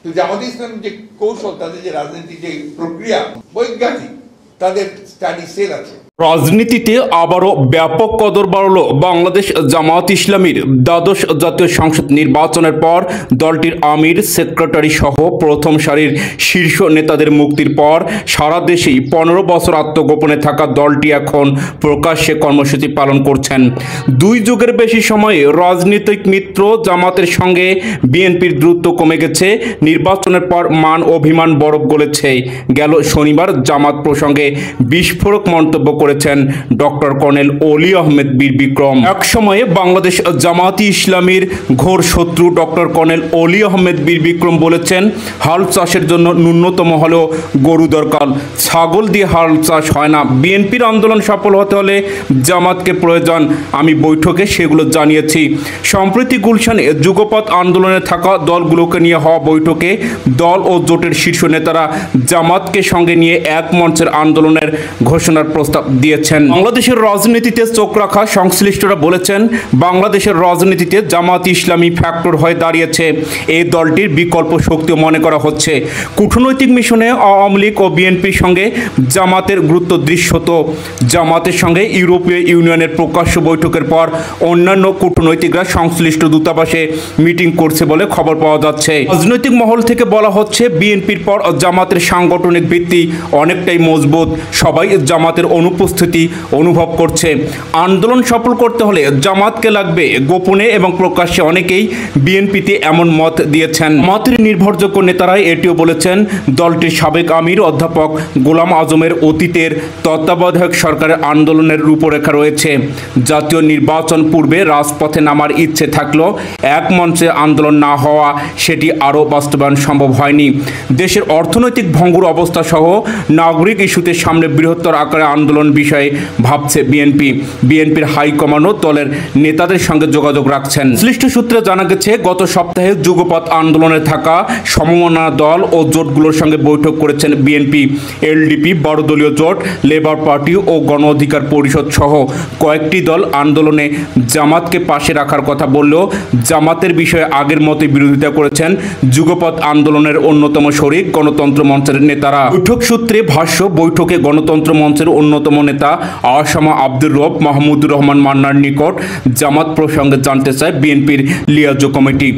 তো জামাতে ইসলামের যে কৌশল, তাদের যে রাজনৈতিক যে প্রক্রিয়া, বৈজ্ঞানিক তাদের স্টাডি সেল আছে। রাজনীতিতে আবারও ব্যাপক কদর বাড়ল বাংলাদেশ জামাত ইসলামীর। দ্বাদশ জাতীয় সংসদ নির্বাচনের পর দলটির আমির, সেক্রেটারি সহ প্রথম সারির শীর্ষ নেতাদের মুক্তির পর সারা দেশেই 15 বছর আত্মগোপনে থাকা দলটি এখন প্রকাশ্যে কর্মসূচি পালন করছেন। 2 যুগের বেশি সময়ে রাজনৈতিক মিত্র জামাতের সঙ্গে বিএনপির দূরত্ব কমে গেছে। নির্বাচনের পর মান অভিমান বরফ গলেছে। গেল শনিবার জামাত প্রসঙ্গে বিস্ফোরক মন্তব্য করেছেন ডক্টর কর্নেল অলি আহমেদ বীর বিক্রম। এক সময়ে বাংলাদেশ জামাতি ইসলামীর ঘোর শত্রু ডক্টর কর্নেল অলি আহমেদ বীর বিক্রম বলেছেন, হাল চাষের জন্য ন্যূনতম হলেও গরু দরকার, ছাগল দিয়ে হাল চাষ হয় না। বিএনপির আন্দোলন সফল হতে হলে জামাতকে প্রয়োজন। আমি বৈঠকে সেগুলো জানিয়েছি। সম্প্রতি গুলশানে যুগপৎ আন্দোলনে থাকা দলগুলোকে নিয়ে হওয়া বৈঠকে দল ও জোটের শীর্ষ নেতারা জামাতকে সঙ্গে নিয়ে এক মঞ্চের আন্দোলনের ঘোষণার প্রস্তাব দিয়েছেন। বাংলাদেশের রাজনীতিতে চোখ রাখা সংশ্লিষ্টরা বলেছেন, বাংলাদেশের রাজনীতিতে জামাত ইসলামী ফ্যাক্টর হয়ে দাঁড়িয়েছে। এই দলটির বিকল্প শক্তিও মনে করা হচ্ছে। কূটনৈতিক মিশনে আওয়ামী লীগ ও বিএনপির সঙ্গে জামাতের গুরুত্ব দৃশ্যত। জামাতের সঙ্গে ইউরোপীয় ইউনিয়নের প্রকাশ্য বৈঠকের পর অন্যান্য কূটনৈতিকরা সংশ্লিষ্ট দূতাবাসে মিটিং করছে বলে খবর পাওয়া যাচ্ছে। রাজনৈতিক মহল থেকে বলা হচ্ছে, বিএনপির পর জামাতের সাংগঠনিক ভিত্তি অনেকটাই মজবুত। সবাই জামাতের অনুপস্থিতি অনুভব করছে। আন্দোলন সফল করতে হলে জামাতকে লাগবে। গোপনে এবং প্রকাশ্যে অনেকেই বিএনপিতে এমন মত দিয়েছেন। জামাতের নির্ভরযোগ্য নেতারাই এটিও বলেছেন। দলটির সাবেক আমির অধ্যাপক গোলাম আজমের অতীতের তত্ত্বাবধায়ক সরকারের আন্দোলনের রূপরেখা রয়েছে। জাতীয় নির্বাচন পূর্বে রাজপথে নামার ইচ্ছে থাকলেও এক মঞ্চে আন্দোলন না হওয়া, সেটি আরও বাস্তবায়ন সম্ভব হয়নি। দেশের অর্থনৈতিক ভঙ্গুর অবস্থা সহ নাগরিক ইস্যুতে সামনে বৃহত্তর আকারে আন্দোলন বিষয়ে ভাবছে বিএনপি। বিএনপির হাইকমান্ডও দলের নেতাদের সঙ্গে যোগাযোগ রাখছেন। সংশ্লিষ্ট সূত্রে জানা গেছে, গত সপ্তাহে যুগপৎ আন্দোলনে থাকা সমমনা দল ও জোটগুলোর সঙ্গে বৈঠক করেছেন বিএনপি, এলডিপি, বড় দলীয় জোট, লেবার পার্টি ও গণ অধিকার পরিষদ সহ কয়েকটি দল আন্দোলনে জামাতকে পাশে রাখার কথা বললেও জামাতের বিষয়ে আগের মতোই বিরোধিতা করেছেন যুগপৎ আন্দোলনের অন্যতম শরিক গণতন্ত্র মঞ্চের নেতারা। বৈঠক সূত্রে ভাষ্য, বৈঠকে গণতন্ত্র মঞ্চের অন্যতম নেতা আসামা আব্দুর রব মাহমুদুর রহমান মান্নার নিকট জামাত প্রসঙ্গে জানতে চায় বিএনপির লিয়াজো কমিটি।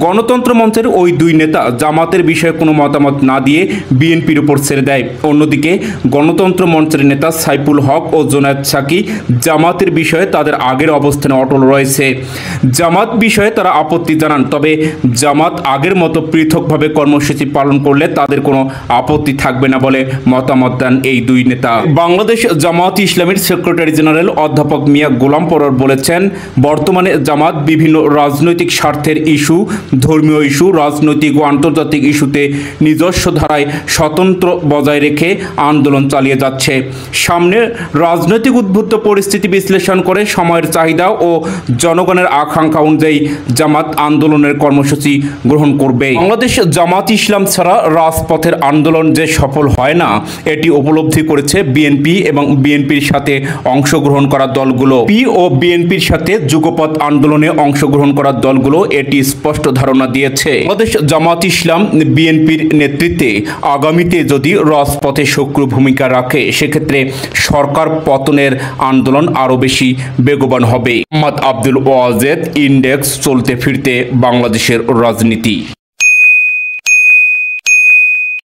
গণতন্ত্র মঞ্চের ওই 2 নেতা জামাতের বিষয়ে কোনো মতামত না দিয়ে বিএনপির উপর ছেড়ে দেয়। অন্যদিকে গণতন্ত্র মঞ্চের নেতা সাইফুল হক ও জোনায়েদ সাকি জামাতের বিষয়ে তাদের আগের অবস্থানে অটল রয়েছে। জামাত বিষয়ে তারা আপত্তি জানান, তবে জামাত আগের মতো পৃথকভাবে কর্মসূচি পালন করলে তাদের কোনো আপত্তি থাকবে না বলে মতামত দেন এই 2 নেতা। বাংলাদেশ জামাত ইসলামীর সেক্রেটারি জেনারেল অধ্যাপক মিয়া গোলাম পরর বলেছেন, বর্তমানে জামাত বিভিন্ন রাজনৈতিক স্বার্থের ইস্যু, ধর্মীয় ইস্যু, রাজনৈতিক ও আন্তর্জাতিক ইস্যুতে নিজস্ব ধারায় স্বতন্ত্র বজায় রেখে আন্দোলন চালিয়ে যাচ্ছে। সামনে রাজনৈতিক উদ্ভূত পরিস্থিতি বিশ্লেষণ করে সময়ের চাহিদা ও জনগণের আকাঙ্ক্ষা অনুযায়ী জামাত আন্দোলনের কর্মসূচি গ্রহণ করবে। বাংলাদেশ জামাত ইসলাম ছাড়া রাজপথের আন্দোলন যে সফল হয় না, এটি উপলব্ধি করেছে বিএনপি এবং বিএনপির সাথে অংশগ্রহণ করা দলগুলো। পি ও বিএনপির সাথে যুগপৎ আন্দোলনে অংশগ্রহণ করা দলগুলো এটি স্পষ্ট ধারণা দিয়েছে। বাংলাদেশ জামাত ইসলাম বিএনপির নেতৃত্বে আগামীতে যদি রাজপথে সক্রিয় ভূমিকা রাখে, সেক্ষেত্রে সরকার পতনের আন্দোলন আরও বেশি বেগবান হবে। মোহাম্মদ আব্দুল ওয়াজেদ, ইন্ডেক্স, চলতে ফিরতে বাংলাদেশের রাজনীতি।